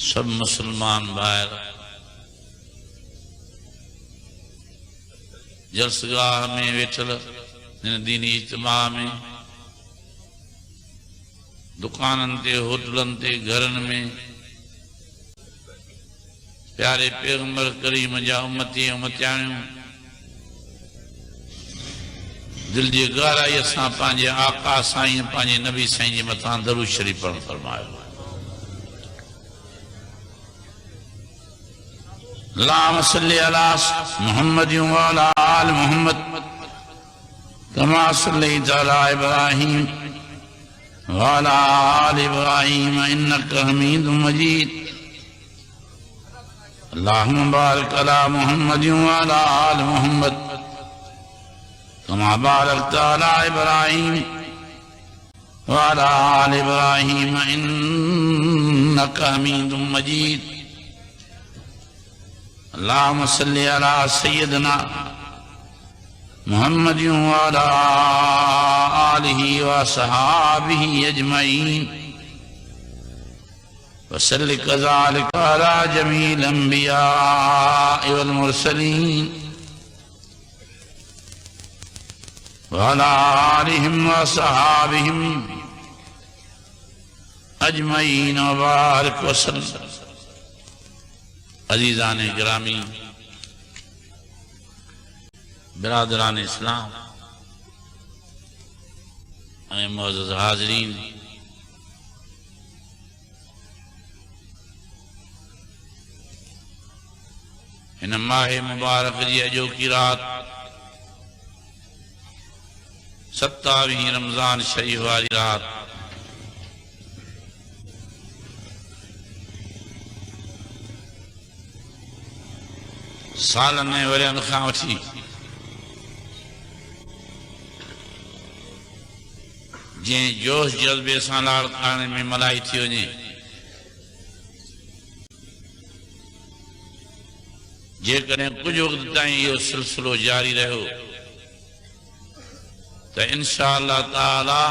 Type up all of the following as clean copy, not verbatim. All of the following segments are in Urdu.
سب مسلمان باہر جلسگاہ میں ویٹھل دینی اجتماع میں دکانن تے ہوٹلن تے گھرن میں پیارے پیغمبر کریم جا امتی امتیانیوں دل جی گہرائی اساں پانجے آقا سائیں پانجے نبی سائیں جی متان درود شریف پڑھن فرمائے اللہم صلی علی محمد وعلی آل محمد کما صلیت علی ابراہیم وعلی آل ابراہیم انکا حمید مجید اللہم بارک علی محمد وعلی آل محمد کما بارکت علی ابراہیم وعلی آل ابراہیم انکا حمید مجید اللہم صلی علی سیدنا محمد وعلی آلہ وصحابہ اجمعین وصلی کذالک علی جمیع الانبیاء والمرسلین وعلی آلہم وصحابہم اجمعین وبارک وسلم عزیزان گرامی برادران اسلام اے معزز حاضرین ان ماہ مبارک جی اجو کی رات 27 رمضان شریف والی رات سالن نے وریان خواہ اٹھی جن جوش جذبے سان لاڑ کھانے میں ملائی تھی وجیں جے کریں کچھ وقت تائیں یہ سلسلو جاری رہو تو انشاءاللہ تعالی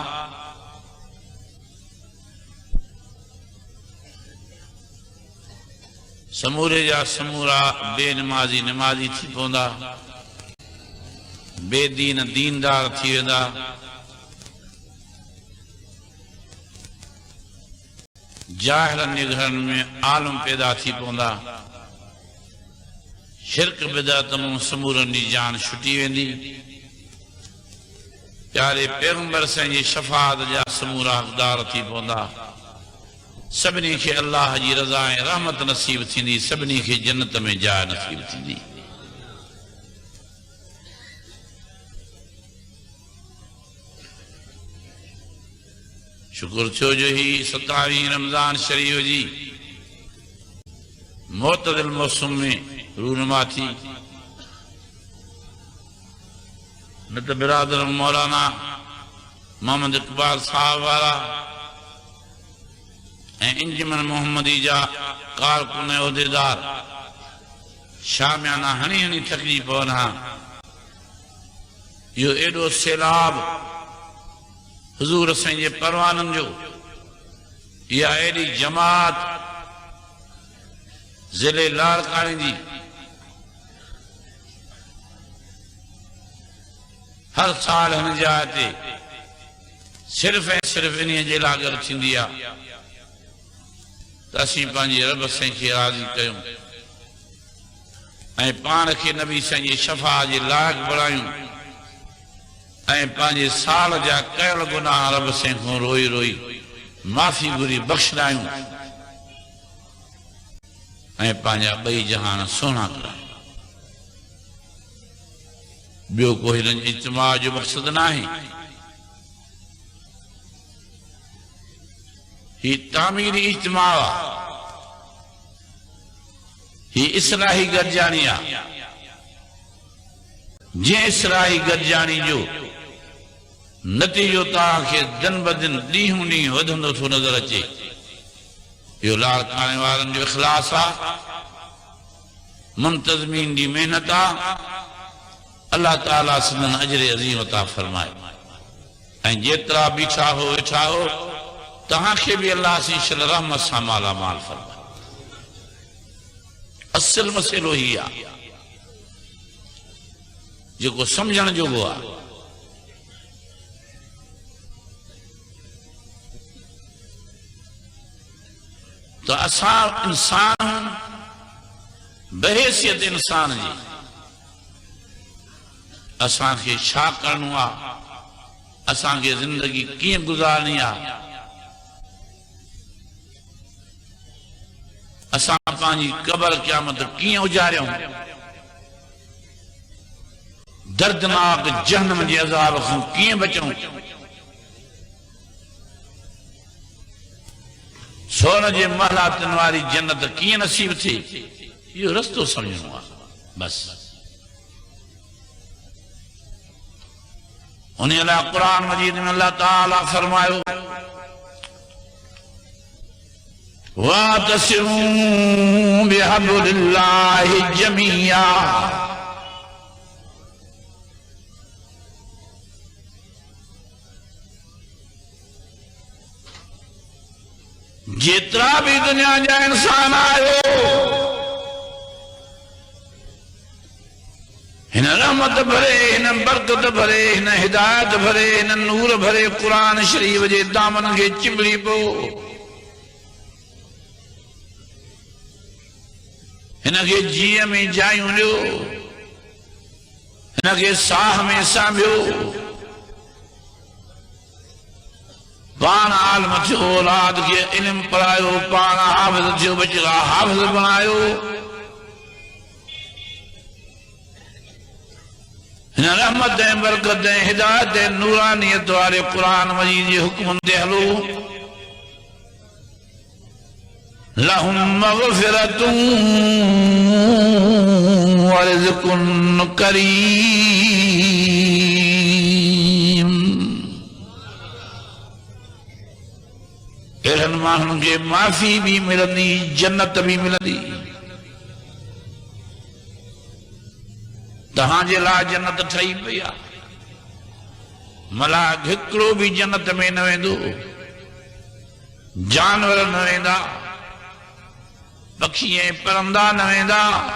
سمورے جا سمورا بے نمازی نمازی تھی پوندا بے دین دیندار تھی ویندا جاہلن گھرن میں عالم پیدا تھی پوندا شرک بدعتوں سمورن دی جان چھٹی ویندی پیارے پیغمبر سے یہ شفاعت جا سمورا حقدار تھی پوندا سبنی کے اللہ جی رضائیں رحمت نصیب تھی سبنی کے جنت میں جائے نصیب تھی شکر چھو جو ہی 27 رمضان شریف جی معتدل موسم میں رونما تھی نت برادر مولانا محمد اقبال صاحب والا انجمن محمدی جا کارکن عہدیدار شامیانہ ہنی ہنی تکلیف ہونا یہ ایڈو سیلاب حضور سنجے پروانن جو یا ایڈی جماعت ضلع لارکانی جی ہر سال ہن جاتے صرف انہیں جیلا گر چھندیا تسی پانجی رب سین کی راضی کیوں اے پان کے نبی سین جی شفاع جی لائق بڑھائیوں اے پانجی سال جا کیل گناہ رب سین کو روئی روئی معافی گری بخش لائیوں اے پانجا بئی جہان سونا کرائیں بیو کوئی رنج اجتماع جو مقصد نہ ہے ہی تعمیری اجتماع ہی اصلاحی گرجانیہ جن اصلاحی گرجانی جو نتیجو تاکہ دن بدن دیہوں نہیں ودھندو تو نظر اچے یہ لار کھانے والن جو اخلاصا منتظمین دی محنتا اللہ تعالیٰ سنن اجر عظیم عطا فرمائے این جیترا بیٹھا ہو تہاں کے بھی اللہ سے انشاءاللہ رحمت سا مالا مال فرمائے اصل مسئلو ہی آ جو کو سمجھن جو گو آ تو اسان انسان بحیثیت انسان جی اسان کے چھا کرنو آ اسان کے زندگی کیے گزارنی آ اسان پانی قبر قیامت کیے اجاریوں دردناک جہنم جی عذاب خون کیے بچوں سونے جے محلاتن واری جنت کیے نصیب تھی یہ رستو سمجھنو آ بس انہیں اللہ قرآن مجید میں اللہ تعالیٰ فرمائے وَاعْتَصِمُوا بِحَبْلِ اللَّهِ جَمِيعًا جترا بھی دنیا جا انسان آئے ہن رحمت بھرے ہن برکت بھرے ہن ہدایت بھرے ہن نور بھرے قرآن شریف جے دامن کے چمڑی پو ہن کے جیے میں جائیوں لیو ہن کے ساہ میں سامبیو پان عالم تھیو اولاد کے علم پڑھائیو پان حافظ تھیو بچگا حافظ بنائیو ہن رحمت دیں برکت دیں ہدایت دیں نورانیت والے قرآن مجید جی حکم دے ہلو لہم مغفرت ورزق کریم ایرن ماہن کے معافی بھی ملنی جنت بھی ملنی تہاں جے لا جنت ٹھائی پیا ملاک ہکڑو بھی جنت میں نہ ویندو جانور نہ ویندا پکھییں پرندہ نہ ویندا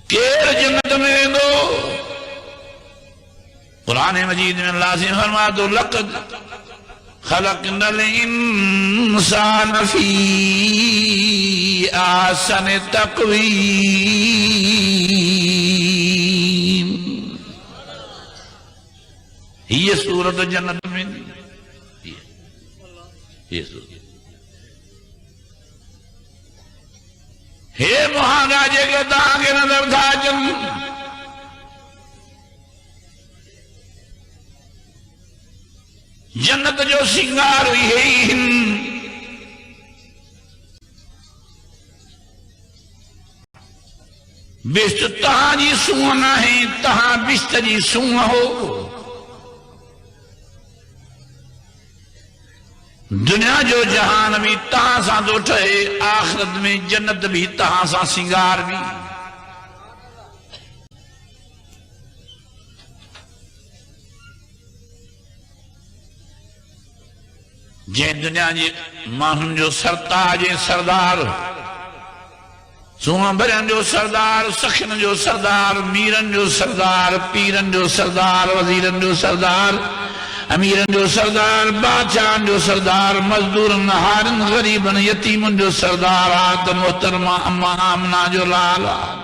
کیر جنت میں ویندو قرآن مجید میں اللہ سے فرما دو لقد خلقنا الانسان فی احسن تقویم یہ صورت جنت میں یہ صورت ہے مہانا جے کے داغے نظر تھا جن جنت جو سنگار ہوئی ہے بشت تہاں جی سونا ہے تہاں بشت جی سونا ہو دنیا جو جہان بھی تہاں ساں دوٹھ ہے آخرت میں جنت بھی تہاں ساں سنگار بھی جن دنیا جی ماہن جو سرتاج سردار سوہاں بھرن جو سردار سخن جو سردار میرن جو سردار پیرن جو سردار وزیرن جو سردار امیرن جو سردار بادشاہن جو سردار مزدورن ہارن غریبن یتیمن جو سردار آت محترمہ اما آمنہ جو لالا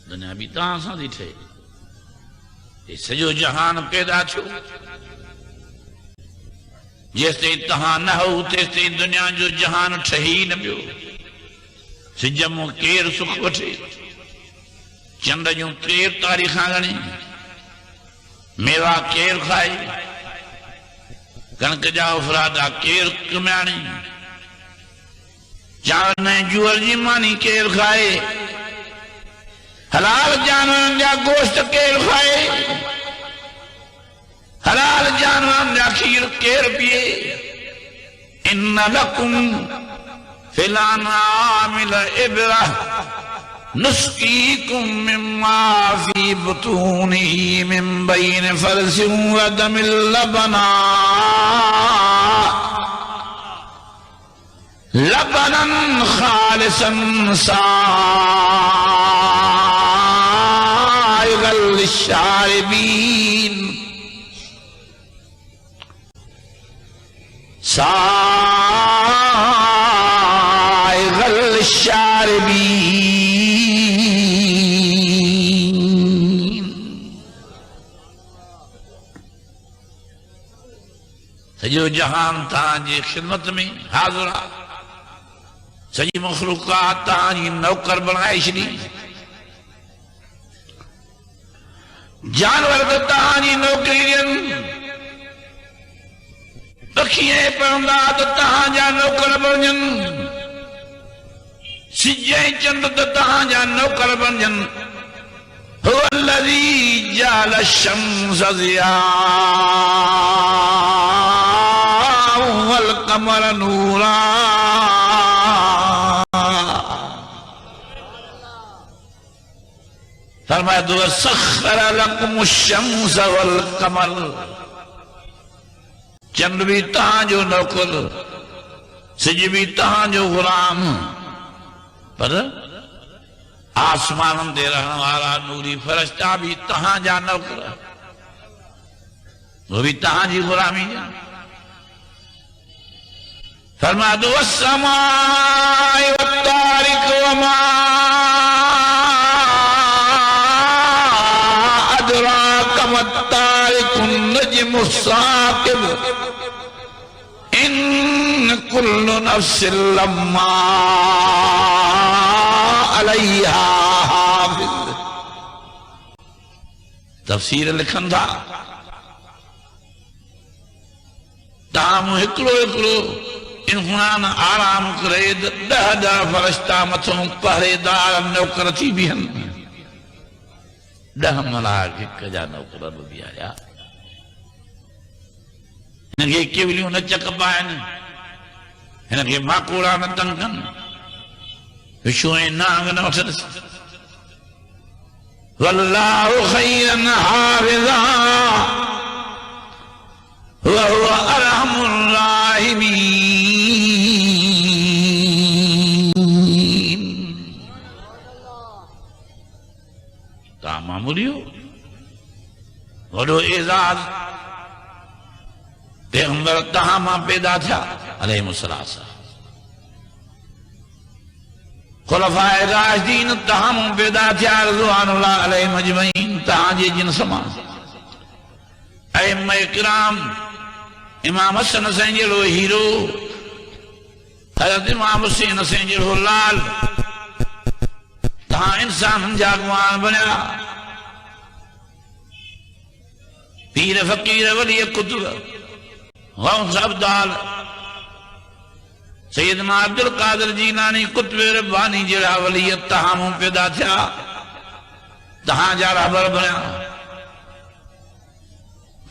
دنیا بھی تاں ساں دیٹھے سجو جہان پیدا چھو جیس تے تہاں نہ ہو تیس تے دنیا جو جہان ٹھہی نہ بیو سجمو کیر سکھ وٹھے چند جو کیر تاریخاں گنے میوہ کیر کھائے کنک جا افرادا کیر کمیانے چاہنے جوہر جی مانی کیر کھائے حلال جانورن جا گوشت کیر کھائے حلال جانورن جا کھیر کیر پیے ان لکم فی الانعام لعبرہ نسقيكم مما في بطونه من بين فرث ودم لبنا خالصا سائغا للشاربين سائغا للشاربين. سجو جہان تاں جی خدمت میں حاضر سجی مخلوقات تاں جی نوکر بنائے چھڑی جانور تاں جی نوکری ڈین پکھیے پرندہ تاں جا نوکر بنجن سجے چند تاں جا نوکر بنجن هو الذي جعل الشمس ضياء والقمر نورا فرمایا تو سخر لکم الشمس والقمر چند بھی تہاں جو نوکر سج بھی تہاں جو غلام پر آسمان دے رہن والا نوری فرشتہ بھی تہاں جا نوکر وہ بھی تہاں جی غلامی جا فرمایا تو والسماء والطارق وما الطارق النجم الثاقب ان كل نفس لما عليها حافظ. تفسیر لکھن تھا تام ہکڑو ہکڑو انسان آرام کرے دہ فرشتہ متھوں پہرے دار نوکر تھی بھی ہن دہ ملائکہ جا نوکر بھی آیا انہیں کیولیوں نہ چک پائن انہیں ماکوڑا نہ تنگن وشوئیں نانگ نہ وٹھرس واللہ خیرن حافظا وهو ارحم الراحمین. تا معمولیو وڈو اعزاز پیغمبر تہاں پیدا تھا علیہ السلام خلفاء راشدین تہاں پیدا تھا رضوان اللہ علیہ مجمعین تہاں جی جن سما ائمہ کرام امام حسن حسین جڑو ہیرو حضرت امام حسین حسین جڑو لال تہاں انسان جاگوان بنیا پیر فقیر ولی قطب غوث عبدال سیدنا عبدالقادر جیلانی قطب ربانی جڑا ولیت تہاں پیدا تھیا تہاں جا رہبر بنیا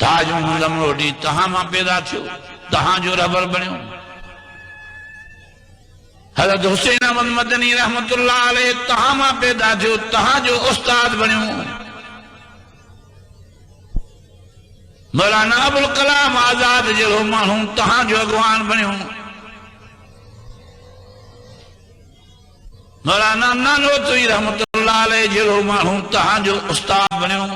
تاج محمد امروڈی تہاں پیدا تھیو تہاں جو رہبر بنیو حضرت حسین احمد مدنی رحمت اللہ علیہ تہاں پیدا تھیو تہاں جو استاد بنیو مولانا ابوالکلام آزاد جڑو مانوں تہاں جو اگوان بنیو مولانا نانوتوی رحمت اللہ علیہ جڑو مانوں تہاں جو استاد بنیو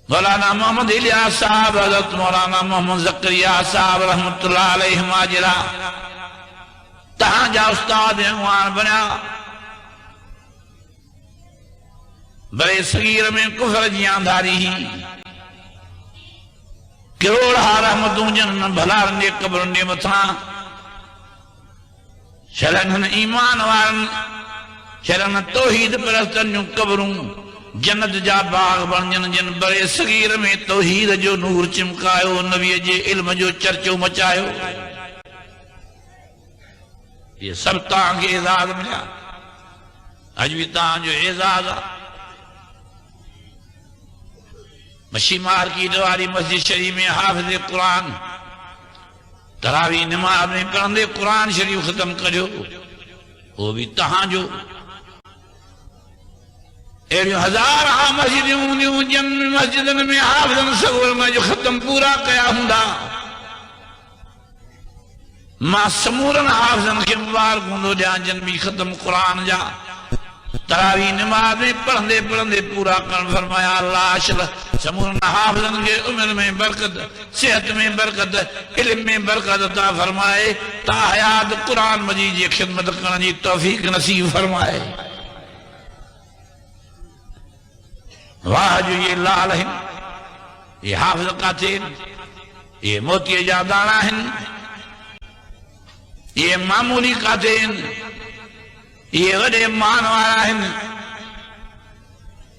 مولانا محمد الیاس صاحب حضرت مولانا محمد زکریا صاحب رحمت اللہ علیہ ماجرہ تہاں جا استاد اگوان بنیا بڑے صغیر میں کفر جیاں داری ہی کروڑا رحمتوں جن بھلار نے قبر نے متھاں شرن ایمان وارن شرن توحید پرستن جو قبروں جنت جا باغ بنجن جن بڑے صغیر میں توحید جو نور چمکایو نبی جے علم جو چرچو مچایو یہ سب تاں کے اعزاز ملیا اج بھی تاں جو اعزاز مشی مارکیٹ والی مسجد شریف میں حافظ قرآن تراوی نماز میں پڑھندے قرآن شریف ختم کرو وہ بھی تہاں جو ایڑیوں ہزار مسجدوں جن مسجدن میں حافظن سگور میں جو ختم پورا کیا ہوندا ماں سمورن حافظن کے مبارک ہوندو جان جن بھی ختم قرآن جا تراوی نماز میں پڑھندے پڑھندے پورا کرن فرمایا اللہ اشل سمورن حافظن کے عمر میں برکت صحت میں برکت علم میں برکت عطا فرمائے تا حیات قرآن مجید کی خدمت کرنے کی توفیق نصیب فرمائے واہ جو یہ لال ہیں یہ حافظ قاتل یہ موتی جادانا ہیں یہ معمولی قاتل یہ غدے مان والا ہیں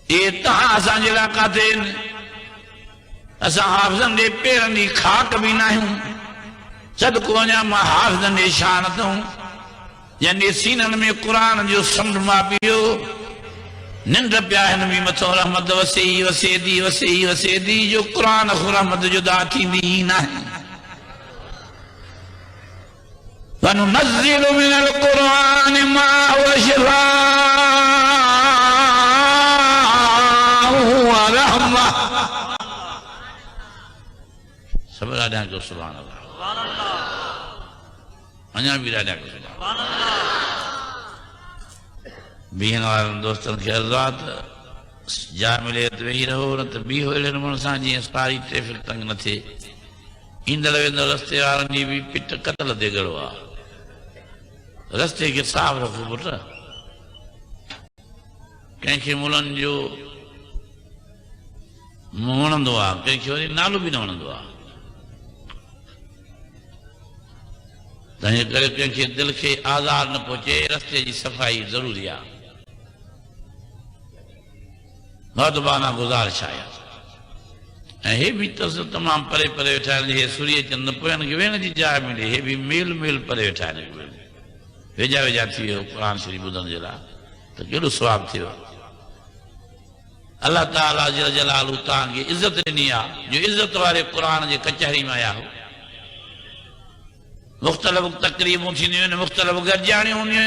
یہ تہاں اساں جلا قاتل اساں حافظن دے پیرن دی خاک بھی نہ ہوں صدقو جا ما حافظن دے شانت ہوں یعنی سینن میں قرآن جو سمجھ ما پیو نند پیا ہے نبی متو رحمت وسیعی وسیعی وسیعی وسیعی جو قرآن خو رحمت جدا تھی دینا ہے وَنُنَزِّلُ مِنَ الْقُرْآنِ مَا هُوَ شِفَاءٌ وَرَحْمَةٌ سب راجہ کو سبحان اللہ انجا بھی راجہ کو سبحان اللہ بیہن والن دوستان کے عرضات جا ملے تو وہی رہو نہ تو بھی ہوئے لن منسان جی اسپاری ٹریفک تنگ نہ تھے اندر ویندر رستے آرن جی بھی پٹ قتل دے گڑوا رستے کے صاحب رکھو بٹا کہیں کہ ملن جو مونن دعا کہیں کہ وہی نالو بھی نہ مونن دعا تنہیں کرے کہیں کہ دل کے آزار نہ پہنچے رستے جی صفائی ضروری آ مردبانہ گزارش آیا یہ بھی تصل تمام پرے پرے اٹھائیں یہ سوریہ چند پوین کے وین جی جائے ملے یہ بھی میل میل پرے اٹھائیں ویجا ویجا تھی ہو قرآن شریف بدن جلا تو کیلو سواب تھی ہو اللہ تعالیٰ جل جلالہ تانگی عزت نہیں آ جو عزت والے قرآن جے کچہری میں آیا ہو مختلف تقریبوں تھی نہیں مختلف گرجانی ہونی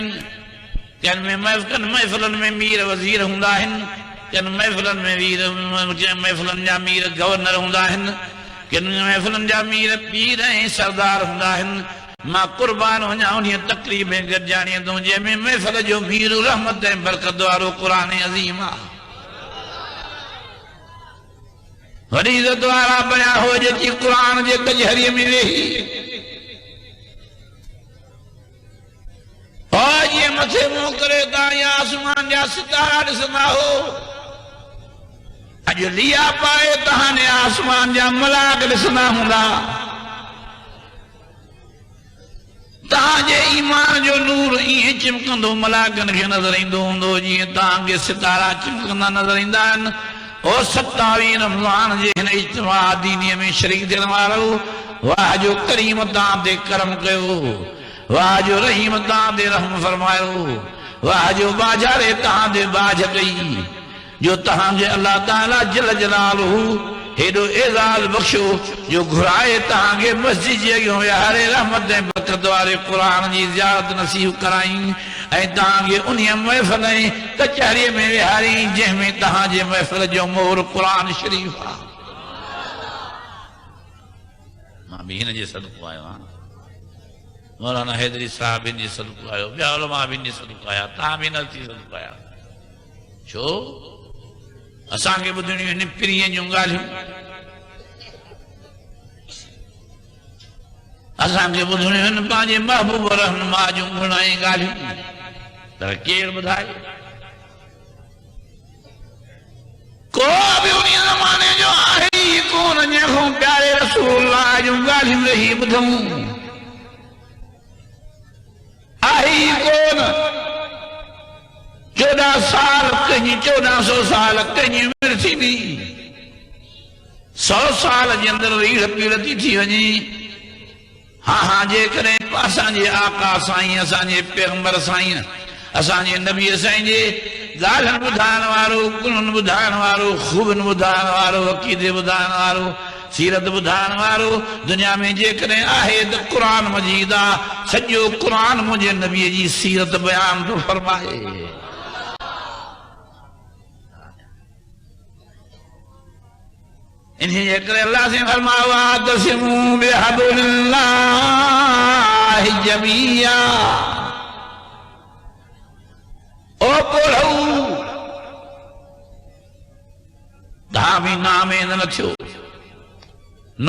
کن میں محفلن میں میر وزیر ہوندا ہن کن محفلن میں محفلن جا میر گورنر ہوندا ہن کن محفلن جا میر پیر ہیں سردار ہوندا ہن ماں قربان ہو جاؤں یہ تقریبیں گرجانی دوں جے میں محفل جو میر رحمت برکت وارو قرآن عظیمہ وڈی عزت وارا بیا ہو جتی قرآن جے کچہری میں رہی آج یہ متھے منہ کرے دایا آسمان جا ستارہ رسنا ہو اج لیا پائے تہانے آسمان جا ملاک رسنا ہوندا تہاں جے ایمان جو نور یہ چمکندو ملاکن کے نظر ایندو ہوندو جی تہاں کے ستارہ چمکندا نظر ایندان اور 27 رمضان جے ہن اجتماع دینی میں شریک دین وارو واہ جو کریم تاں دے کرم کیو واہ جو رحیم تاں دے رحم فرمائیو واہ جو باجارے تاں دے باج گئی جو تاں جے اللہ تعالیٰ جل جلالہ ہیڈو اعزاز بخشو جو گھرائے تاں گے مسجد جگہوں یا ہرے رحمت دے برکت والے قرآن جی زیارت نصیب کرائیں اے تاں گے انہیں محفلیں کچہری میں وہاری جہ میں تاں جے محفل جو مور قرآن شریف ماں بھی ہن جے صدق آئے وہاں مولانا حیدری صاحب ان جی صدق آئے بیا علماء بھی ان جی صدق آیا تاں بھی نلتی صدق آیا چھو اساں کے بدھنی ہن پرین جو گالیوں اساں کے بدھنی ہن پانجے محبوب رہنما جو گھنائیں گالیوں تر کیر بدھائے کو بھی انہی زمانے جو آہی کون جیخوں پیارے رسول اللہ جو گالیوں رہی بدھوں آہی کون 14 سال کہیں 1400 سال کہیں مرسی بھی 100 سال جے اندر ریڑھ پیڑتی تھی ونی ہاں جے کریں اساں جے آقا سائیں اساں جے پیغمبر سائیں اساں جے نبی سائیں جے ڳالهن ٻڌائڻ وارو گلن ٻڌائڻ وارو خوبن ٻڌائڻ وارو عقیدے ٻڌائڻ وارو سیرت بدھان وارو دنیا میں جے کریں آہے دا قرآن مجیدہ سجو قرآن مجھے نبی جی سیرت بیان تو فرمائے انہیں یہ کرے اللہ سے فرمایا وَاعْتَصِمُوا بِحَبْلِ اللَّهِ جَمِيعًا او پڑھو تہاں بھی نامید نہ تھیو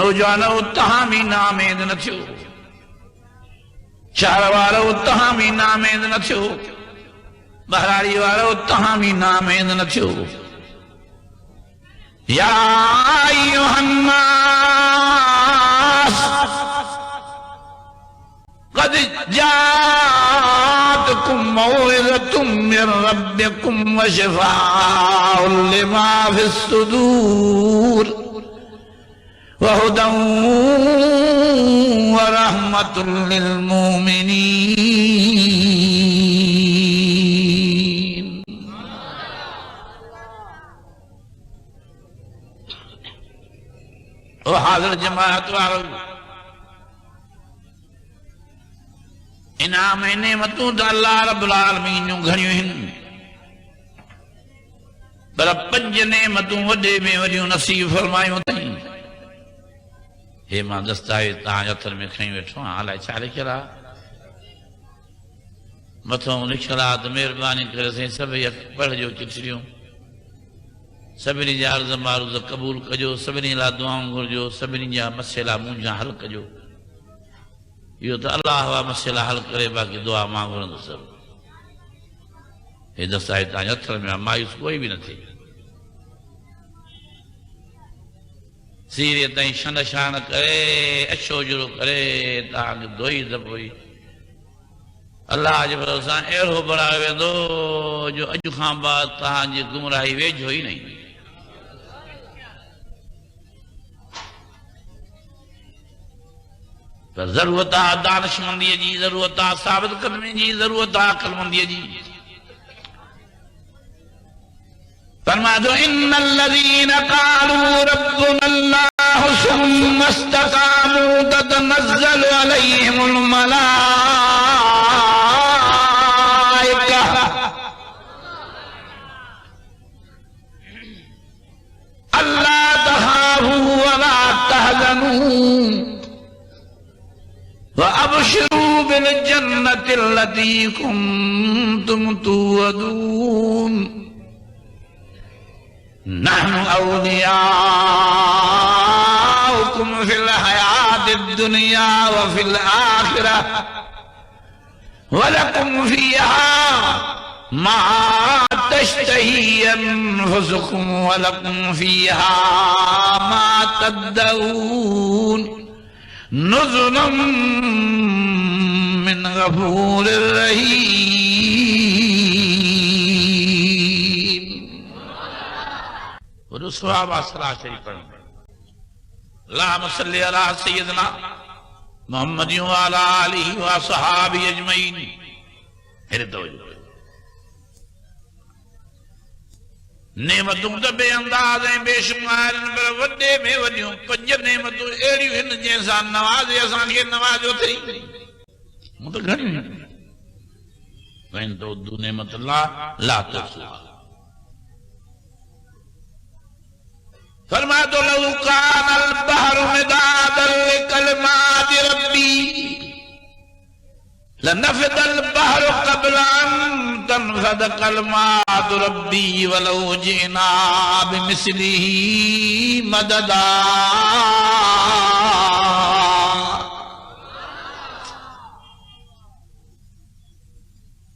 نوجوانو تہاں بھی نامید نہ تھیو شہر والو تہاں بھی نامید نہ تھیو بہراری والو تہاں بھی نامید نہ تھیو یا ایوہ الناس قد جاءتكم موعظة من ربكم وشفاء لما في الصدور وهدى ورحمة للمؤمنين وحاضر جماعت وارو انعام نعمتوں دا اللہ رب العالمین جو گھڑیوں ہیں پر پنج نعمتوں وڈے میں وڈیوں نصیب فرمائیوں تھیں اے ماں دستاویز تاں جتر میں کھائیں بیٹھو آلائے چالے کرا متھوں لکھلا تو مہربانی کرے سے سب یک پڑھ جو چٹھیوں سبنی جا عرض معروض قبول کجو سبنی لا دعاؤں گھرجو سبنی جا مسئلہ منجا حل کجو یہ تو اللہ ہوا مسئلہ حل کرے باقی دعا مانگو سب یہ دستائی تاں اتھر میں مایوس کوئی بھی نہ تھی سیرے تائیں شن شان کرے اچھو جرو کرے تاں دوئی دبوئی اللہ جب روزان ایرہو بڑا ہوئے دو جو اجو خان بعد تاں جی گمراہی ویج ہوئی نہیں پر ضرورت آ دانش مندی جی ضرورت آ ثابت قدمی جی ضرورت آ عقل مندی جی فرما دو ان الذين قالوا ربنا الله ثم استقاموا تتنزل عليهم الملائكة ألا تخافوا ولا تحزنوا وَأَبْشِرُوا بِالْجَنَّةِ الَّتِي كُنْتُمْ تُوعَدُونَ نَحْنُ أَوْلِيَاؤُكُمْ فِي الْحَيَاةِ الدُّنْيَا وَفِي الْآخِرَةِ وَلَكُمْ فِيهَا مَا تَشْتَهِي أَنفُسُكُمْ وَلَكُمْ فِيهَا مَا تَدَّعُونَ نزلا من غفور رحیم ورسوا باسرا شریف پڑھیں اللہم صلی علی سیدنا محمد وعلا آلہ وصحابہ اجمعین میرے توجہ نعمتوں تو بے انداز ہیں بے شمار پر وڈے میں وڈیوں پنج نعمتوں ایڑیوں ہن جیسا نواز ایسان کے نواز ہوتے مطلب گھڑیوں ہیں وَإِن تَعُدُّوا نِعْمَتَ اللَّهِ لَا تُحْصُوهَا فرما تو لو كان البحر مدادا لكلمات ربي لنفد البحر قبل أن تنفد كلمات ربي ولو جئنا بمثله مددا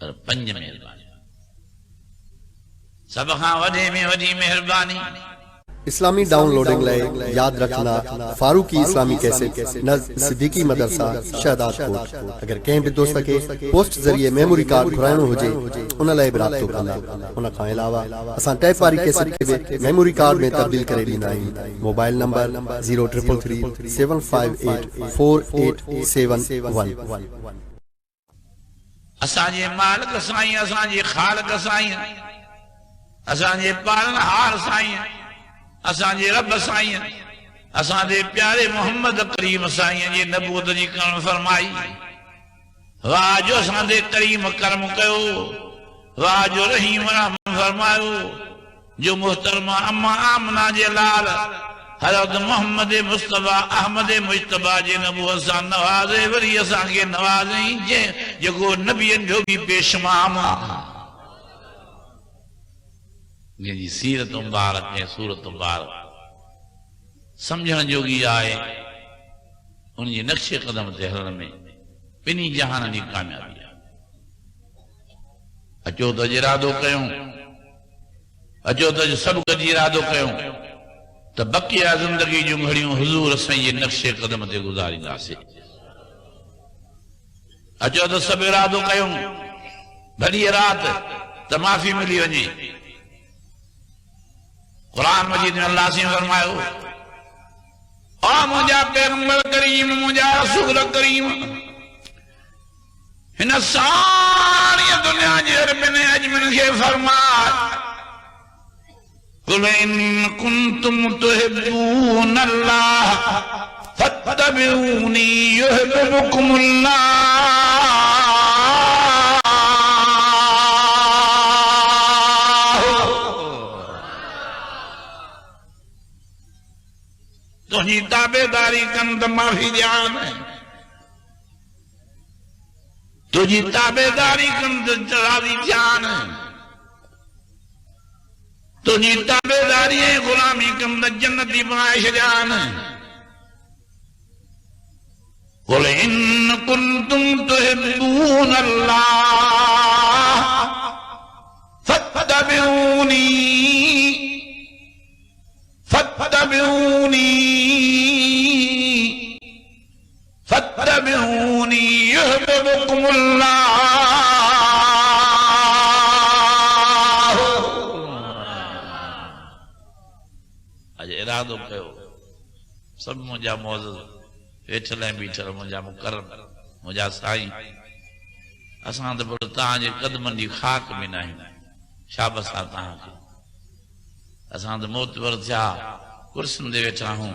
پر پنج مهربانيون سب کان وڏي ۾ وڏي مهرباني اسلامی ڈاؤن لوڈنگ لائے یاد رکھنا فاروقی اسلامی کیسٹ نزد صدیقی مدرسہ شہداد کوٹ اگر کہیں بھی دوست کے پوسٹ ذریعے میموری کارڈ گھرائنو ہوجے ان لائے بھی رابطو کرنا ان کا علاوہ اساں ٹیپ واری کیسٹ کے میموری کارڈ میں تبدیل کرے ڈیندا آہیوں موبائل نمبر 0333 758 4871 اسان جے مالک سائیں اسان جے خالق سائیں اسان جے پالن ہار سائیں اسان جے رب سائیں اسان دے پیارے محمد کریم سائیں جے نبوت جی کرن فرمائی واہ جو اسان دے کریم کرم کیو واہ جو رحیم رحم فرمایو جو محترمہ اما آمنہ جے لال حضرت محمد مصطفیٰ احمد مجتبہ جے نبوت سان نوازے وری اسان کے نوازیں جگو نبیوں جو بھی پیشمام جی سیرت مبارک ہے صورت مبارک سمجھن جوگی آئے ان جی نقش قدم تے ہلن میں پنی جہان جی کامیابی ہے اچو تو ارادو کیوں اچو تو سب گڈی ارادو کیوں تو بقیہ زندگی جو گھڑیوں حضور اسیں یہ نقش قدم تے گزاری داسے اچو تو سب ارادو کیوں بھلی رات تو معافی ملی ونجی قرآن مجید میں اللہ سے فرمائے مجھا پیغمبر کریم مجھا رسول کریم ہن ساری دنیا جہر بن اجمن کے فرمائے قل ان کنتم تحبون اللہ فاتبعونی یحببکم اللہ تجھی تابعداری کن تو معافی دیان ہے تجھی تابعداری کن تو راضی جان ہے تجھی تابعداری غلامی کن تو جنتی بنائش جان ہے قل ان کنتم تحبون اللہ فاتبعونی فاتبعونی یحببکم اللہ اج ارادو کہو سب مجھا معزز ویٹھلیں بیٹھل مجھا مکرم مجھا سائیں اساں تے بڑھ تاں جے قدمن دی خاک میں نہیں شابس آتا ہاں اساں تے موت ور تھیا کرسن دے ویٹھا ہوں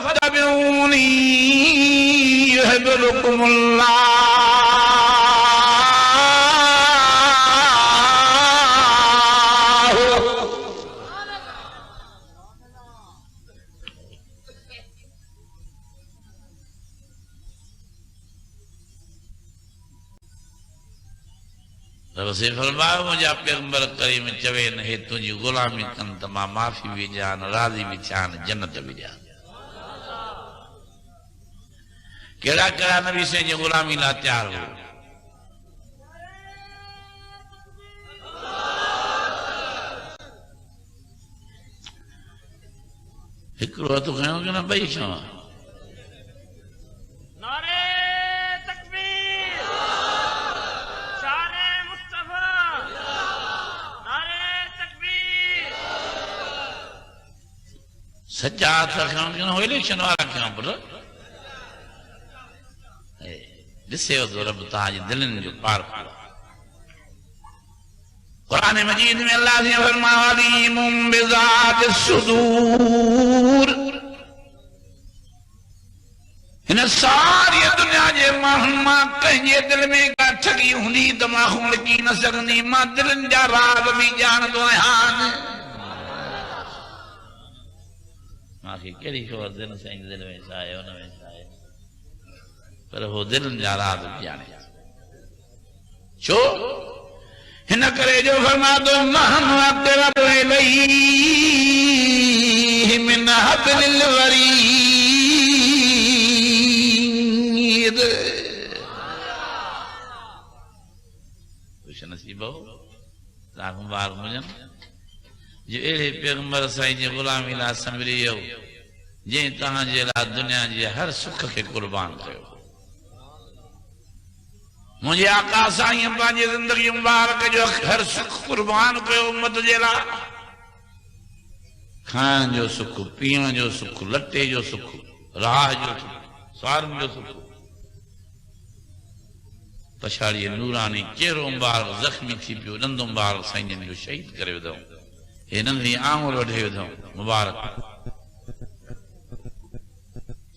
فاتبعونی یحببکم اللہ رب سے فرمایا مجھا پیغمبر کریم چوے نہ تجھی غلامی کن تو ماں معافی بھی جان راضی بھی چان جنت بھی جان کیڑا کیڑا نبی سے جی غلامی لا تیار ہو ہکڑو تو کھایوں کہ نہ بھئی شاں سچا ہاتھ رکھاں کہ نہ ہو الیکشن والا کیوں پر ڈسے ہو تو رب تاج دلن جو پار کھڑا قرآن مجید میں اللہ سے فرمایا علیم بذات الصدور ان ساری دنیا جے ماں کہیں جے دل میں کا ٹھگی ہوندی تو ماں خون کی نہ سگندی ماں دلن جا راز بھی جان دو ہان ماں کی کیڑی خبر دل سے دل میں سائے ان میں سائے پر وہ دل جا راز جانے چھو ہن کرے جو فرما دو نحن اقرب الیہ من حبل الورید جی بہو تاکہ مبارک مجھن جو اڑے پیغمبر سائیں جی غلامی لا سنبھلی ہو جن تہاں جے لا دنیا جی ہر سکھ کے قربان کیو مجھے آقا سائیں پانچی زندگی مبارک جو ہر سکھ قربان کیو امت جے لا کھان جو سکھ پین جو سکھ لٹے جو سکھ راہ جو سکھ سوارن جو سکھ پچھاڑی نورانی چہرو مبارک زخمی تھی پیو ڈندو مبارک سائیں جن جو شہید کرے ودوں یہ نندھی آنگل وٹھے ودوں مبارک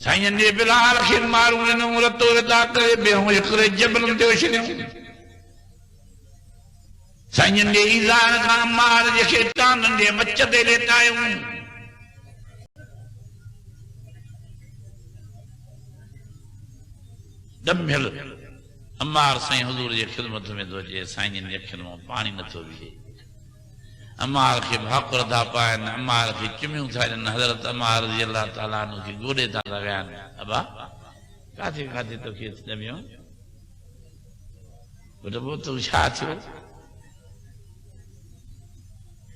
سائیں جن جے بلال کے مارو نے رتو رتا کرے بے ہوں کرے جبل تے وشنیو سائیں جن جے ایزان کا مار جے کے تانن جے مچ تے لیٹایو دمل امار سائیں حضور جے خدمت میں دو جے سائیں جن جے خدمت پانی نہ تھو بھی امار کے بھاکر دا پائن امار کے چمیوں تھائن حضرت امار رضی اللہ تعالیٰ عنہ کی گوڑے تھا لگیان ابا کاتے تو کیت دمیوں بڑا بہت تو شاہ تھو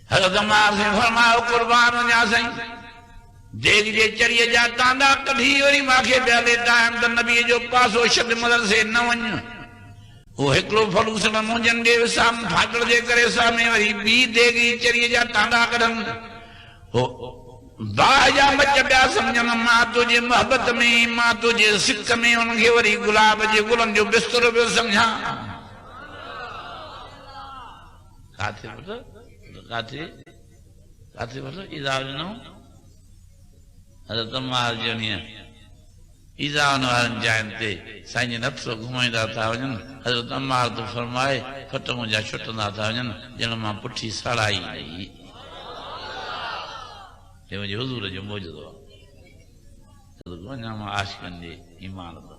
حضرت امار سے فرماؤ قربان ہو جا سائیں دیکھ جے چریے جاتا دا کبھی وری ماں کے بیالے دائم دا نبی جو پاسو شد مدرسے نہ ونج وہ ہکلو فلوس میں مونجن دے سام پھاٹڑ دے کرے سامنے وری بی دے گئی چریے جاتا دا کڈن باہ جا مچ بیا سمجھن ماں تجھے محبت میں ماں تجھے سکھ میں ان کے وری گلاب جے گلن جو بستر پہ سمجھا کاتے بتا کاتے بتا اذا نو حضرت عمار جو نہیں ایزان وارن جائن تے سائیں جن اترو گھمائیں دا تھا وجن حضرت عمار تو فرمائے پھٹوں جا چھٹن دا تھا وجن جن ماں پٹھی سڑائی نہیں یہ مجھے حضور جو موجود ہوا صدق ونجا ماں عاشقن جے ایمان دا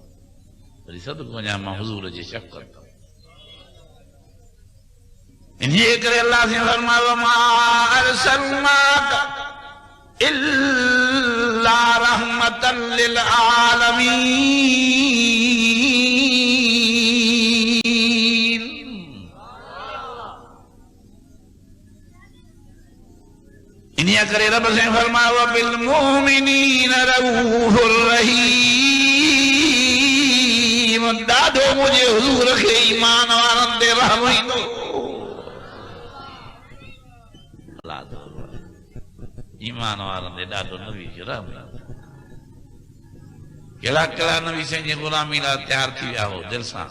ولی صدق ونجا ماں حضور جے شفقت دا انہی کرے اللہ سے فرمائے وما ارسلناک إلا رحمة للعالمين انہی کرے رب سے فرمایا وبالمؤمنین رؤوف الرحیم دادو مجھے حضور کے ایمان وارن دے رحمین اللہ دے ایمان وارن دے ڈاڈو نبی کی رحم کلا کلا نبی سے جی غلامی لا تیار تھی آہو دل سان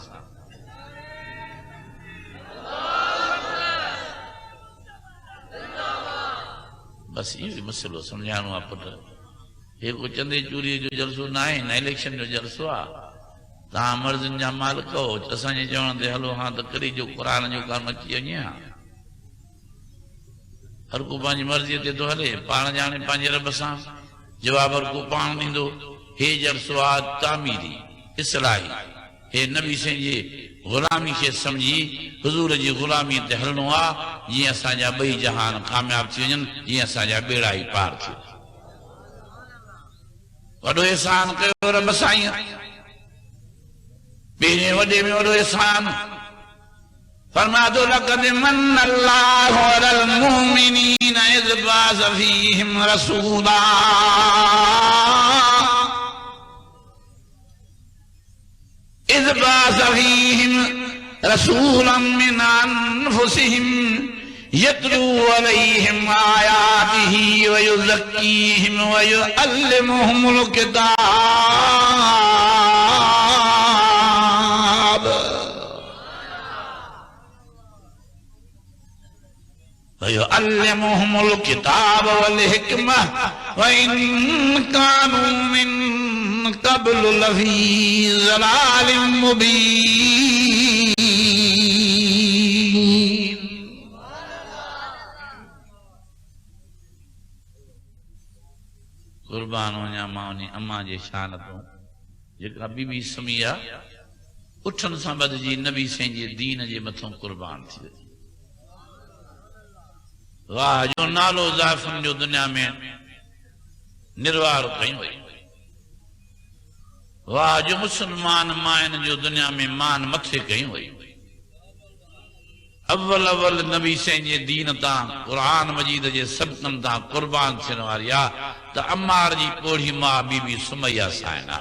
بس یہ مسئلہ سمجھانو آپ پتر ایک چندے چوری جو جلسو نہ ہے نہ الیکشن جو جلسو آ تاں مرزن جا مالک ہو چسان جی جوان دے حلو ہاں تکری جو قرآن جو کام اچھی ہے ہاں ہر کو پانچ مرضی تے تو ہلے پان جانے پانچ رب سان جواب ہر کو پان دیندو ہے جرسوات تعمیری اصلاحی ہے نبی سے یہ غلامی کے سمجھی حضور جی غلامی تے ہلنو آ یہ اسا جا بئی جہان کامیاب تھی وجن یہ اسا جا بیڑا ہی پار تھی وڈو احسان کیو رب سائیں بینے وڈے میں وڈو احسان فرماتو لقد من اللہ علی المؤمنین اذ بعث فیہم رسولا اذ بعث فیہم رسولا من انفسہم یتلو علیہم آیاتہ ویزکیہم ویعلمہم الکتاب وَيُعَلِّمُهُمُ الْكِتَابَ وَالْحِكْمَةَ وَإِن كَانُوا مِن قَبْلُ لَفِي ضَلَالٍ مُبِينٍ قربان ہونے امانی اما جے شانتوں جکا بی بی سمیہ اٹھن سامد جی نبی سین جی دین جے متھوں قربان تھی واہ جو نالو ضعفن جو دنیا میں نروار کہیں ہوئی واہ جو مسلمان مائن جو دنیا میں مان متھے کہیں ہوئی اول نبی سین جے دین تا قرآن مجید جے سبقن تا قربان سن واریا تا عمار جی پوڑھی ماں بی بی سمیہ سائنہ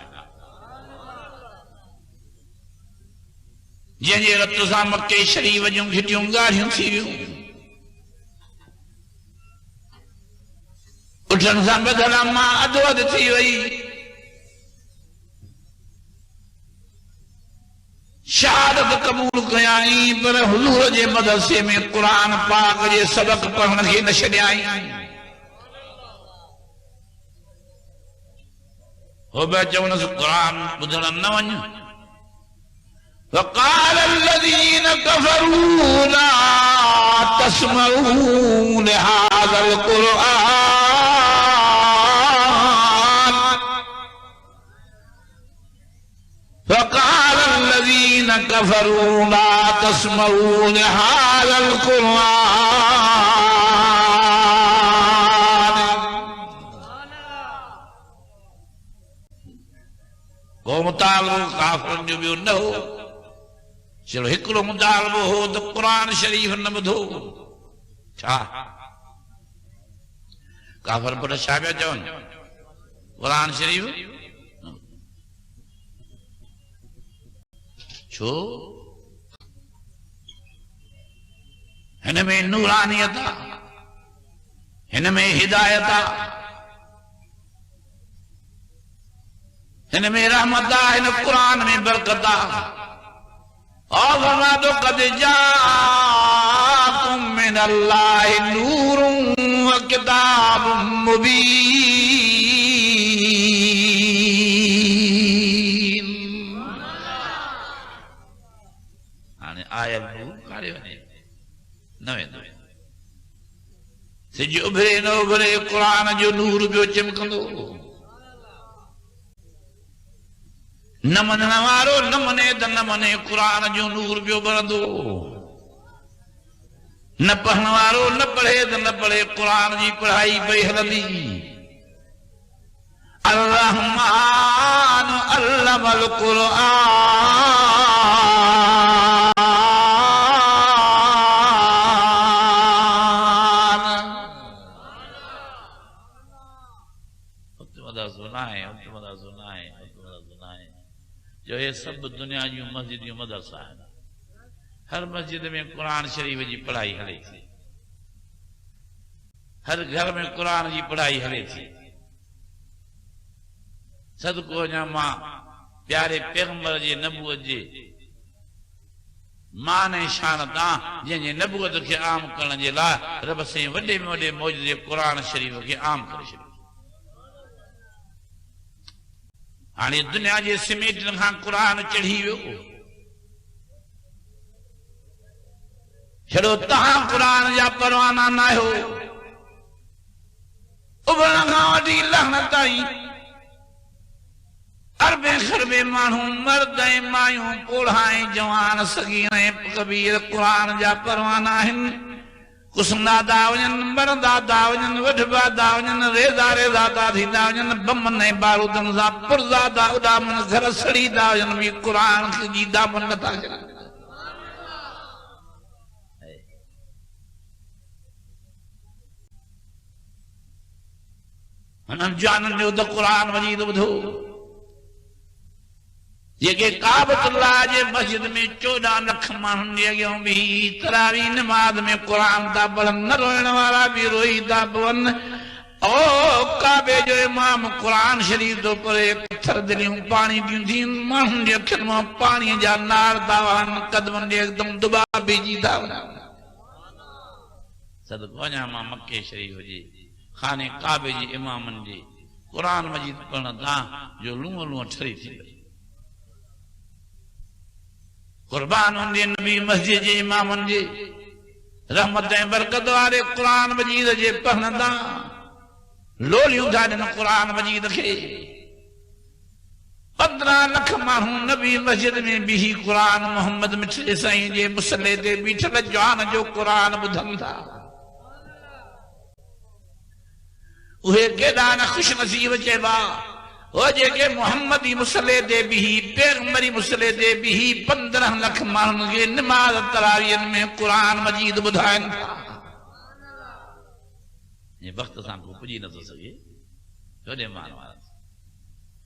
جن جے رت سا مکے شریف جوں گھٹیوں گاڑیوں تھی ویوں اٹھن سا بدلا ماں ادود تھی وئی شہادت قبول کیائیں پر حضور جے مدرسے میں قرآن پاک جے سبق پڑھن کے نہ چھڈیائیں ہو بے چونس قرآن بدھن نہ ون وقال الذين كفروا لا تسمعوا لهذا القرآن وقال الذين كفروا لا تسمعوا لهذا القرآن قوم تعالوا کافرن جو بھی نہ ہو چلو ہکڑو مطالبو ہو تو قرآن شریف نہ بدھو چھا کافر پر چھا پیا چون قرآن شریف چھو ہن میں نورانیتا ہن میں ہدایتا ہن میں رحمتا ہن قرآن میں برکتا اور فرما تو قد جاءکم من اللہ نور و کتاب مبین آیا نور کارے ونے نوے نوے سج ابھرے نہ ابھرے قرآن جو نور بیو چمکندو نہ منن وارو نہ منے ت نہ منے قرآن جو نور بیو بردو نہ پڑھن وارو نہ پڑھے ت نہ پڑھے قرآن جی پڑھائی پئی ہلندی الرحمن علم القرآن جو یہ سب دنیا جو مسجد جو مدرسہ ہے ہر مسجد میں قرآن شریف جی پڑھائی ہلے تھی ہر گھر میں قرآن جی پڑھائی ہلے تھی صدقو جا ماں پیارے پیغمبر جی نبوت جی ماں نے شانتا جن جی نبوت کے عام کرنے جی لا رب سے وڈے میں وڈے موجود قرآن شریف کے عام کر شریف آنی دنیا جے سمیٹ لکھاں قرآن چڑھی ویو چھڑو تہاں قرآن جا پروانہ نہ ہو ابھرن کھاں وڈی لعنت آئی عربے خربے مانوں مردیں مایوں کوڑھائیں جوان سگیریں کبیر قرآن جا پروانہ ہن قسمہ داونن مردا داونن وڈھبا داونن ریزا ریزا دادھی داونن بمن بارودن زا پرزا داودا من گھر سڑی داونن بھی قرآن کی دامن نتا کرا انہم جانن جو دا قرآن مجید بدھو یہ کہ کعبۃ اللہ جے مسجد میں 14 لکھ مانن دے گیوں بھی تراویح نماز میں قرآن دا پڑھن نہ روئن والا بھی روئی دا بون او کعبے جو امام قرآن شریف تو پڑھے پتھر دلیوں پانی دیوں دین مانن دے کھنوں پانی جا نار داوان قدمن دے ایک دم دبا بیجی داوان صدقو جا ماں مکہ شریف جی خانے کعبے جی امامن جی قرآن مجید پڑھن دا جو لوں لوں ٹھری تھی قربان ہوندے نبی مسجد جے امامن جے رحمتیں برکت والے قرآن مجید جے پڑھندا لولیوں دھاڑن قرآن مجید کے 15 لکھ مانوں نبی مسجد میں بھی قرآن محمد مٹھے سائیں جے مسلے دے بیٹھل جوان جو قرآن بدھن تھا اوہے کیڑا نہ خوش نصیب چے با وہ جے کہ محمدی مسئلے دے بھی پیغمبری مسئلے دے بھی 15 لکھ مانن کے نماز تراویحن میں قرآن مجید بدھائن تھا یہ وقت سان کو پجی نہ تو سکے جو مان والا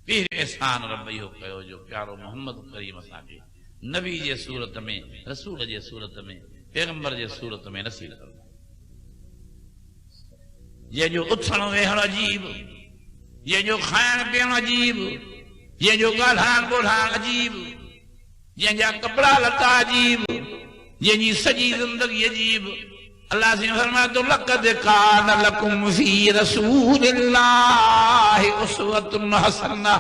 پھر احسان ربی ہو کہو جو پیارو محمد کریم اساں کے نبی جے صورت میں رسول جے صورت میں پیغمبر جے صورت میں نصیب کرو یہ جو اٹھن ویہن عجیب یہ جو کھائن پین عجیب یہ جو ڳالهائڻ ٻوڙهائڻ عجیب یہ جا کپڑا لتا عجیب یہ جی سجی زندگی عجیب اللہ سے فرمایا تو لقد کان لکم فی رسول اللہ اسوۃ حسنہ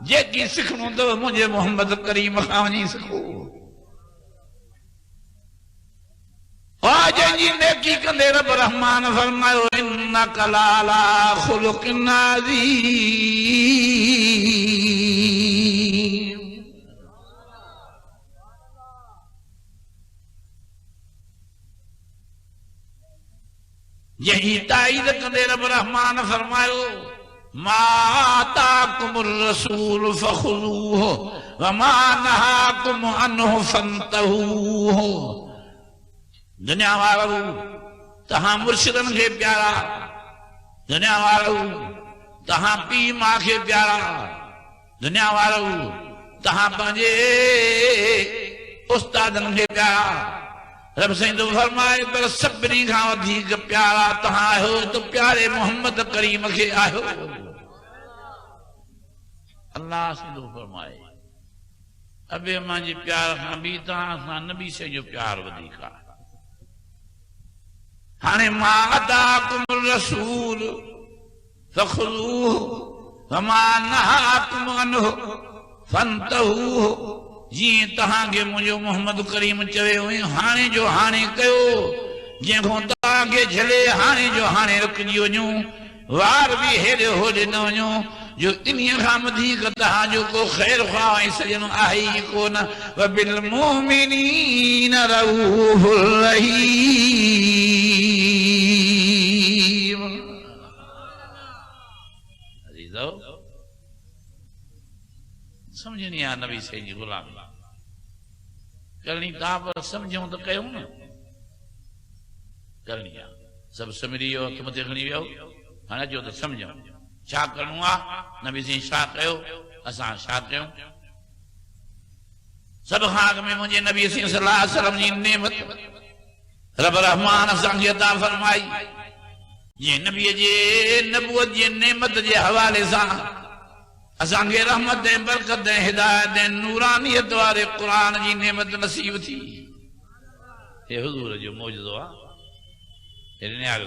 جے کی سکھنو تو مجھے محمد کریم کھاں نہیں سکھو آج جی نیکی کندے رب رحمان فرمائے انک لعلی خلق عظیم یہی تائید کندے رب رحمان فرمائے ما آتاکم الرسول فخذوہ وما نہاکم عنہ فانتہوہ دنیا والو تہاں مرشدن کے پیارا دنیا والو تہاں پی ماں کے پیارا دنیا والو تہاں پنجے استادن کے پیارا رب سائیں تو فرمائے پر سبری کھاں ودھیک پیارا تہاں ہو تو پیارے محمد کریم کے آہو اللہ سے تو فرمائے ابے ماں جی پیار کھاں بھی تہاں نبی سے جو پیار ودھیکا ہانے ما آتاکم الرسول فخذوہ وما نہاکم عنہ فانتہوہ جی تہاں کے مجھے محمد کریم چوے ہوئے ہانے جو ہانے کہو جن کو تہاں کے جھلے ہانے جو ہانے رکھ دیو جو وار بھی ہیرے ہو دے نو جو جو انہی خامدھی کا تہاں جو کو خیر خواہ سجن آئی کو نا وبالمؤمنین رؤوف الرحیم عزیزو سمجھنی آ نبی سے جی غلامی کرنی تاں پر سمجھوں تو کہوں نا کرنی آ سب سمری ہو تم تے کھنی ہو ہاں جو تو سمجھوں شاہ کرنوں آ نبی سے شاہ کہو اساں شاہ کہوں سب خاک میں مجھے نبی صلی اللہ علیہ وسلم جی نعمت رب رحمان اساں کی عطا فرمائی یہ نبی جے نبوت جے نعمت جے حوالے ساں اساں کے رحمت دیں برکت دیں ہدایت دیں نورانیت وارے قرآن جی نعمت نصیب تھی یہ حضور جو موجزو آ یہ نیار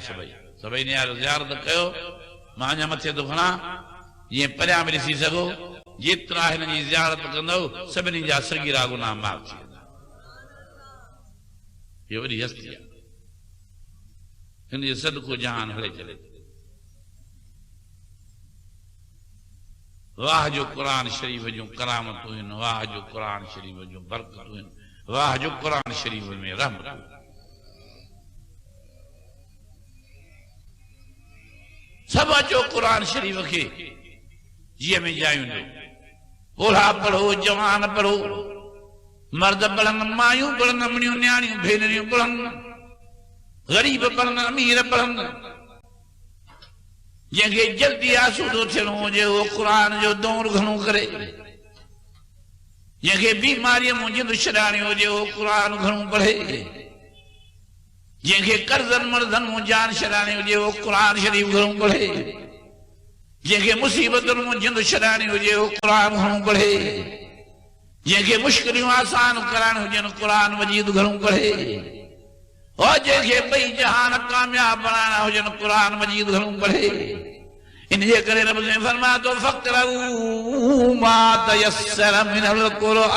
سبائی نیار زیارت کہو مانجا متھے تو کھنا یہ پریا میں رسی سگو جتنا ہن جی زیارت کندو سبنی جا سگیرا گناہ معاف تھی یہ وڈی ہستی ہے ہن یہ صدقو جہان ہلے چلے واہ جو قرآن شریف جو کرامتوں ہیں واہ جو قرآن شریف جو برکتوں ہیں واہ جو قرآن شریف میں رحمت سب جو قرآن شریف کے جی میں جائیں دو بوڑھا پڑھو جوان پڑھو مرد پڑھن مایوں پڑھن امنیوں نیانیوں بھینریوں پڑھن غریب پڑھن امیر پڑھن جن کے جلدی آسودو تھنو جے وہ قرآن جو دور گھنو کرے جن کے بیماری مجھے شرانی ہو جے وہ قرآن گھنو پڑھے جن کے قرضن مردن جان شرانی ہو جے وہ قرآن شریف گھنو پڑھے جن کے مصیبتن مجھے شرانی ہو جے وہ قرآن گھنو پڑھے جن کے مشکلیوں آسان کرانی ہو جن قرآن مجید گھنو پڑھے اور جن کے بئی جہان کامیاب بنانا ہو جن قرآن مجید گھنو پڑھے انہیں کرے رب نے فرمایا تو فقرؤ ما تیسر من القرآن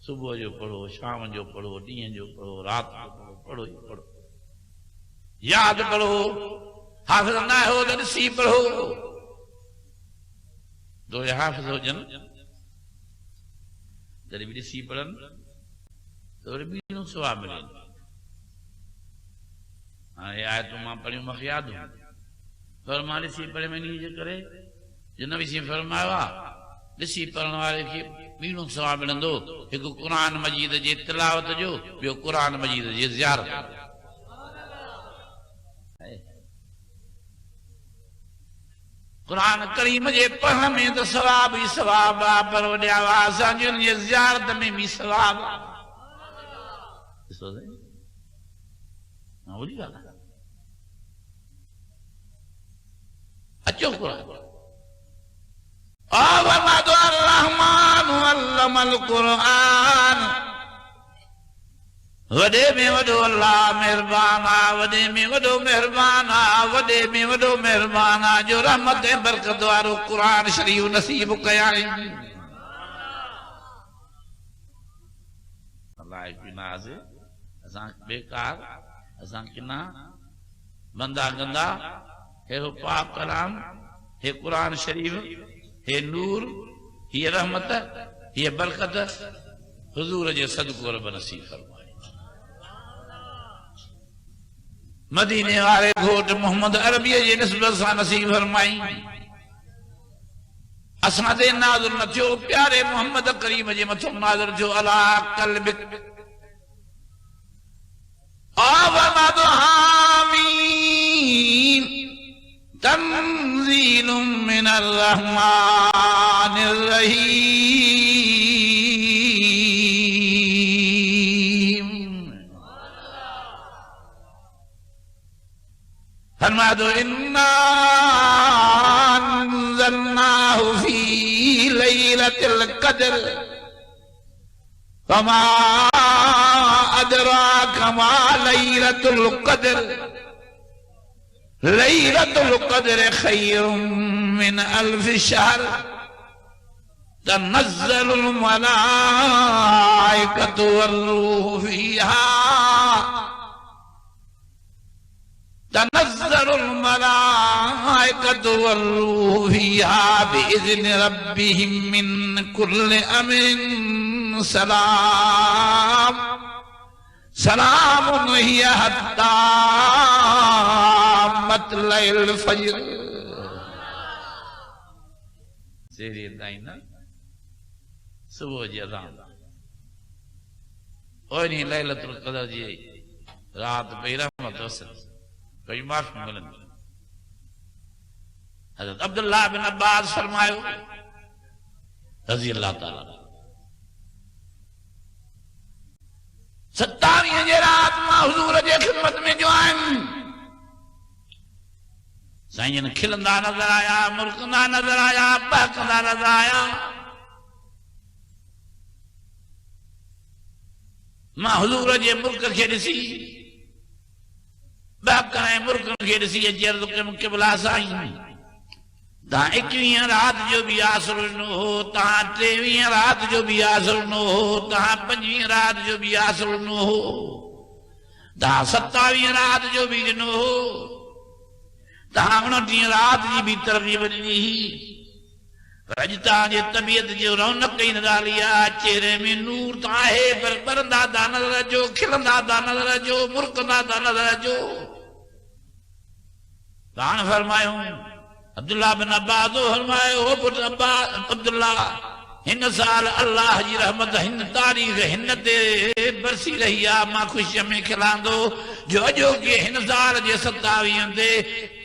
صبح جو پڑھو شام جو پڑھو دین جو پڑھو رات جو پڑھو پڑھو ہی پڑھو یاد پڑھو حافظ نہ ہو تو نسی پڑھو دو حافظ ہو جن جڏهن بھی ڏسي پڙهن تو وری ٻي نو ثواب ملي یہ آیتوں ماں پڑھیوں مخ یاد ہوں فرما لسی پڑھے میں نہیں کرے جو نبی سی فرمایا لسی پڑھن والے کی بیڑوں ثواب ملندو ایک قرآن مجید جی تلاوت جو بیو قرآن مجید جی زیارت قرآن کریم جے پڑھن میں تو ثواب ہی ثواب پر وڈے آواز جن جے زیارت میں بھی ثواب اس وجہ نہ وہی گالا اچھو قرآن آوَمَدُ الرحمن علم القرآن وڈے میں وڈو اللہ مہربانا وڈے میں وڈو مہربانا وڈے میں وڈو مہربانا جو رحمت برکت وارو قرآن شریف نصیب کیا ہے اللہ کی ناز اساں بیکار اساں کنا بندہ گندا ہے پاک کلام ہے قرآن شریف ہے نور یہ رحمت یہ برکت حضور جے صدقہ رب نصیب فرمائے مدینے والے گھوٹ محمد عربی جے نسبت سا نصیب فرمائی اساں دے نازل نہ تھیو پیارے محمد کریم جے متھو نازل تھیو علی قلبک آوَمَدُ حامین تنزیل من الرحمن الرحیم فرما دو اِنَّا انزلناہ فی لیلۃ القدر وما ادراک ما لیلۃ القدر لیلۃ القدر خیر من الف شہر تنزل الملائکۃ والروح فیہا تنزل الملائکۃ والروح فیہا بإذن ربہم من کل امر سلام سلام ہی حتی مطلع الفجر سیری دائنا صبح جی اذان اوہنی لیلۃ القدر جی رات پہ رحمت وسط کوئی معاف ملن حضرت عبداللہ بن عباس فرمائیو رضی اللہ تعالیٰ 27 جے رات ماں حضور جے خدمت میں جو آئیں سائیں کھلندا نظر آیا مرکندا نظر آیا بہکندا نظر آیا ماں حضور جے ملک کے ڈسی بہکنے ملکن کے ڈسی جرد کے قبلہ سائیں تاں 21 رات جو بھی آسر نو ہو تاں 23 رات جو بھی آسر نو ہو تاں 25 رات جو بھی آسر نو ہو تاں 27 رات جو بھی نو ہو تاں 29 رات جی بھی ترغیب نہیں رجتا جے طبیعت جو رونق کئی نظالیا چہرے میں نور تاں ہے پر برندا دا نظر جو کھلندا دا نظر جو مرکندا دا نظر جو تاں فرمائیوں عبداللہ بن عباس فرمائے ہو پت عبداللہ ہن سال اللہ جی رحمت ہن تاریخ ہن تے برسی رہی آ ماں خوشی میں کھلاندو جو اجو کے ہن سال جے 27 دے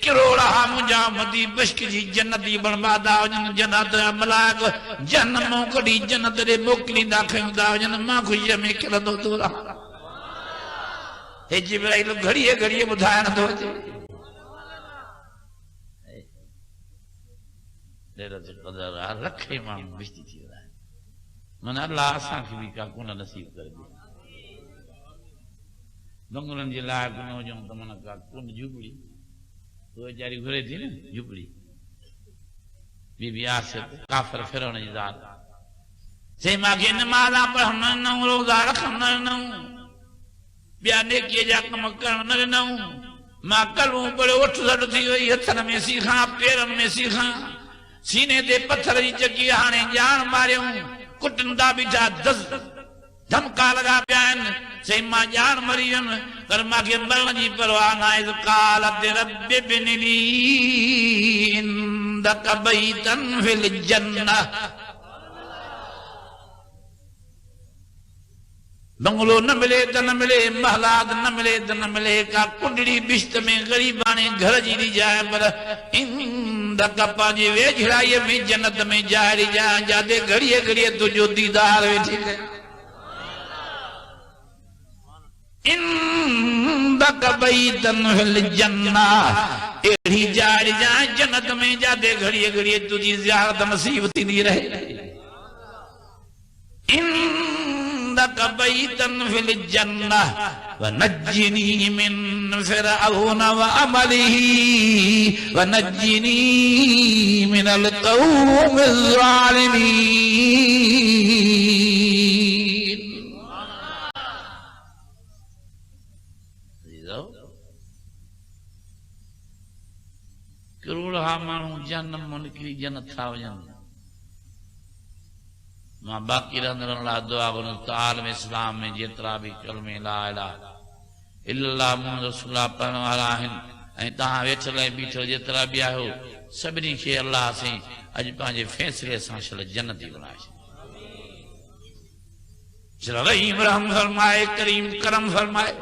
کروڑا مجھا مدی بشک جی جنتی بنبادا وجن جنت ملائک جنموں کڑی جنت دے موکلی دا کھندا وجن ماں خوشی میں کھلاندو تو اے جبرائیل گھڑیے گھڑیے بدھائن دو لیلۃ القدر رکھے ماں بشتی تھی رہا ہے من اللہ آسان کی بھی کا کونہ نصیب کر دی دنگلن جی لائے کنو جو تمہنا کا کون جھوپڑی تو جاری گھرے تھی نا جھوپڑی بی بی آسد کافر فرعون جی ذات سے ماں کے نمازہ پڑھنا نہ روزہ رکھنا نہ بیانے کیے جا کم کرنا نہ ماں کلوں بڑے اٹھ سڑ تھی ہوئی ہتھن میں سیکھاں پیرن میں سیکھاں سینے دے پتھر جی چکی ہانے جان مارے ہوں کٹن دا بیٹھا دس دھمکا لگا پیان سے ماں جان مریم پر ماں کے مرن جی پروانا اذ قالت رب ابن لی عندک بیتا فی الجنہ بنگلو نہ ملے تو نہ ملے محلات نہ ملے تو نہ ملے کا کنڈڑی بشت میں غریبانے گھر جی دی جائے پر اندک پانجے ویجھڑائی میں جنت میں جاری جائے جاتے گھڑیے گھڑیے تو جو دیدار ویٹھے گئے اندک بیتن فی الجنہ ایڑی جاری جائے جنت میں جاتے گھڑیے گھڑیے تجھی زیارت نصیب تھی دی رہے عندك بيتا في الجنة ونجني من فرعون وعمله ونجني من القوم الظالمين کروڑا مانو جنم منکری جنت تھا وجن ماں باقی رہندر اللہ دعا کروں تو عالم اسلام میں جترا بھی کلمے لا الہ الا اللہ محمد رسول اللہ پڑھنے والا ہیں تہاں ویٹھل بیٹھل جترا بھی آہو سبنی کے اللہ سے اج پانجے فیصلے سان شل جنتی بنائے چل رحیم رحم فرمائے کریم کرم فرمائے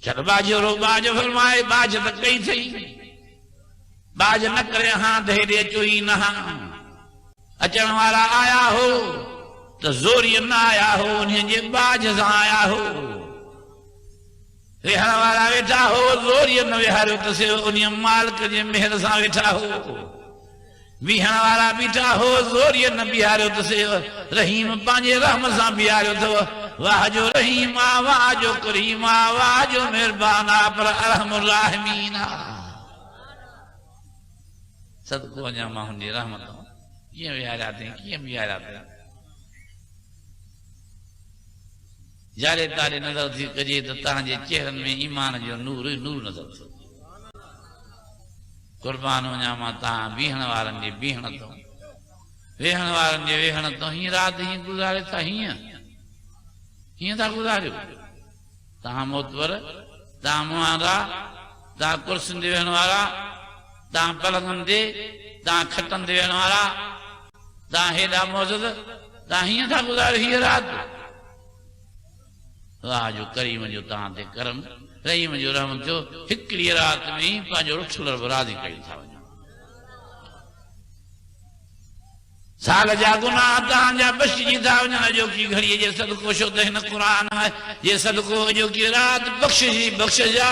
چل باج رو باج فرمائے باج تک گئی تھی باج نہ کرے ہاں دھیرے چوئی نہ ہاں اچھن والا آیا ہو تو زوری نہ آیا ہو انہیں جے باج سا آیا ہو ویہن والا ویٹھا ہو زوری نہ ویہارو تو سے انہیں مالک جے مہر سا ویٹھا ہو ویہن والا بیٹھا ہو زوری نہ بیہارو تو سے رحیم پانجے رحم سا بیہارو تو واہ جو رحیم واہ جو کریم واہ جو مہربانا پر ارحم الراحمین صدقو انجامہ ہنی رحمتوں کیا بھی آراتے ہیں کیا بھی آراتے ہیں جارے تارے نظر تھی کجے تو تانجے چہرن میں ایمان جو نور نور نظر تھی قربان ہو جاما تاں بیہن وارن جے بیہن تو ویہن وارن جے ویہن تو ہی رات ہی گزارے تھا ہی تھا گزارے تاں موتور تاں موارا تاں کرسن دے ویہن وارا تاں پلنگن دے تاں کھٹن دے ویہن وارا تاں ہیڈا موجود تاں ہی تھا گزارے ہی رات واہ جو کریم جو تاں تے کرم رحیم جو رحمت جو ہکڑی رات میں پانجو رکھلر برادی کئی تھا سال جا گناہ تاں جا بخشی جی تھا وجنا جو کی گھڑی جے صدقو شد ہن قرآن ہے جے صدقو جو کی رات بخش جا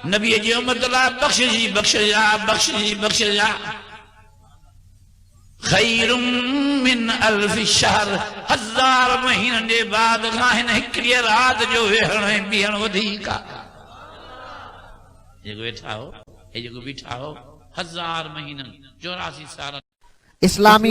نبی جی امت اللہ بخش جا خیر من الف شہر ہزار مہینہ دے بعد گاہن ہکڑی رات جو ویہن بیہن ودھی کا یہ جو بیٹھا ہو ہزار مہینہ 84 سال اسلامی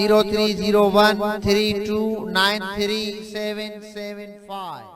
03013293775